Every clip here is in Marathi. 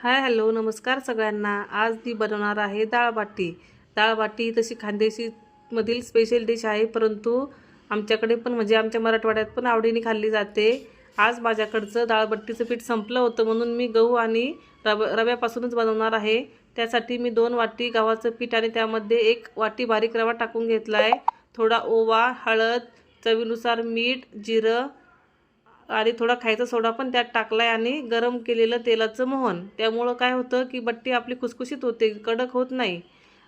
हाय हॅलो नमस्कार सगळ्यांना। आज मी बनवणार आहे डाळ बाटी। डाळ बाटी तशी खानदेशी मधील स्पेशल डिश आहे, परंतु आमच्याकडे पण म्हणजे आमच्या मराठवाड्यात पण आवडीने खाल्ली जाते। आज माझ्याकडचं डाळ बाटीचं पीठ संपलं होतं, म्हणून मी गहू आणि रव्यापासूनच बनवणार आहे। त्यासाठी मी 2 वाटी गव्हाचं पीठ आणि त्यामध्ये 1 वाटी बारीक रवा टाकून घेतलाय। थोडा ओवा, हळद, चवीनुसार मीठ, जिरं आणि थोडा खायचा सोडा पण त्यात टाकलाय आणि गरम केलेलं तेलाचं मोहन। त्यामुळे काय होतं की बट्टी आपली खुसखुशीत होते, कडक होत नाही।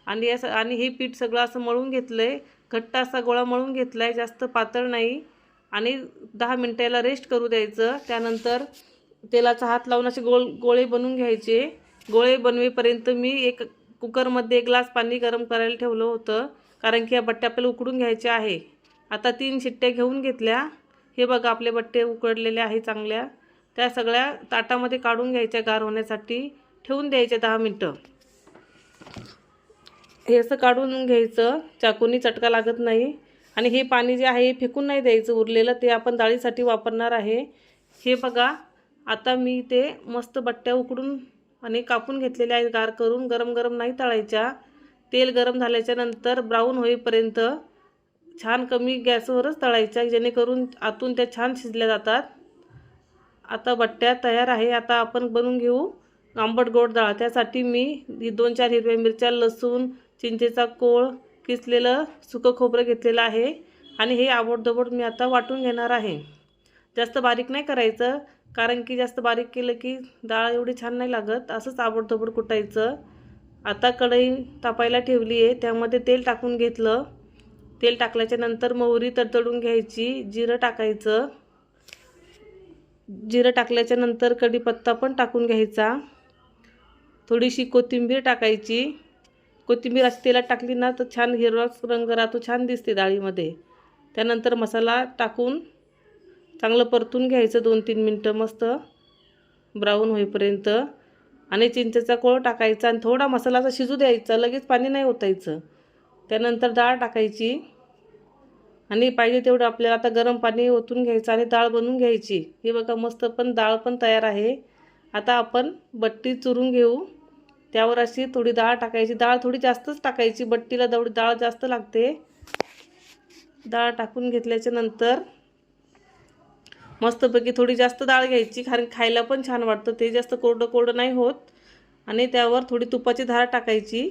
आणि हे पीठ सगळं असं मळून घेतलंय, घट्ट असा गोळा मळून घेतलाय, जास्त पातळ नाही। आणि 10 मिनिटाला रेस्ट करू द्यायचं। त्यानंतर तेलाचा हात लावून असे गोळे बनवून घ्यायचे। गोळे बनवेपर्यंत मी एक कुकरमध्ये 1 ग्लास पाणी गरम करायला ठेवलं होतं, कारण की या बट्ट्या आपल्याला उकडून घ्यायच्या आहे। आता 3 शिट्ट्या घेऊन घेतल्या। हे बघा आपले बट्टे उकडलेले आहे चांगल्या। त्या सगळ्या ताटामध्ये काढून घ्यायच्या, गार होण्यासाठी ठेवून द्यायचे 10 मिनिटं। हे असं काढून घ्यायचं, चाकूनी चटका लागत नाही। आणि हे पाणी जे आहे फेकून नाही द्यायचं, उरलेलं ते आपण डाळीसाठी वापरणार आहे। हे बघा आता मी ते मस्त बट्ट्या उकडून आणि कापून घेतलेल्या आहेत, गार करून। गरम गरम नाही तळायच्या। तेल गरम झाल्याच्या नंतर ब्राऊन होईपर्यंत छान कमी गॅसवरच तळायच्या, जेणेकरून आतून त्या छान शिजल्या जातात। आता बट्ट्या तयार आहे। आता आपण बनवून घेऊ आंबट गोड डाळ। त्यासाठी मी 2-4 हिरव्या मिरच्या, लसूण, चिंचेचा कोळ, किसलेलं सुकं खोबरं घेतलेलं आहे। आणि हे आबडधोबड मी आता वाटून घेणार आहे। जास्त बारीक नाही करायचं, कारण की जास्त बारीक केलं की डाळ एवढी छान नाही लागत। असंच आबडधोबड कुटायचं। आता कढई तापायला ठेवली आहे, त्यामध्ये तेल टाकून घेतलं। तेल टाकल्याच्या नंतर मोहरी तडतडून घ्यायची, जिरं टाकायचं। जिरं टाकल्याच्या नंतर कढीपत्ता पण टाकून घ्यायचा। थोडीशी कोथिंबीर टाकायची। कोथिंबीर अशी तेलात टाकली ना तर छान हिरवा रंग राहतो, छान दिसते डाळीमध्ये। त्यानंतर मसाला टाकून चांगलं परतून घ्यायचं 2-3 मिनिटं मस्त ब्राऊन होईपर्यंत। आणि चिंचेचा कोळ टाकायचा आणि थोडा मसाला शिजू द्यायचा, लगेच पाणी नाही ओतायचं। त्यानंतर डाळ टाकायची आणि पाहिजे तेवढं आपल्याला आता गरम पाणी ओतून घ्यायचं आणि डाळ बनवून घ्यायची। हे बघा मस्त पण डाळ पण तयार आहे। आता आपण बट्टी चुरून घेऊ, त्यावर अशी थोडी डाळ टाकायची। डाळ थोडी जास्तच टाकायची, बट्टीला तेवढी डाळ जास्त लागते। डाळ टाकून घेतल्याच्या नंतर मस्तपैकी थोडी जास्त डाळ घ्यायची, कारण खायला पण छान वाटतं ते, जास्त कोरडं कोरडं नाही होत। आणि त्यावर थोडी तुपाची धार टाकायची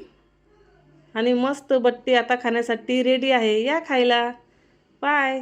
आणि मस्त बट्टी आता खाण्यासाठी रेडी आहे। या खायला। बाय।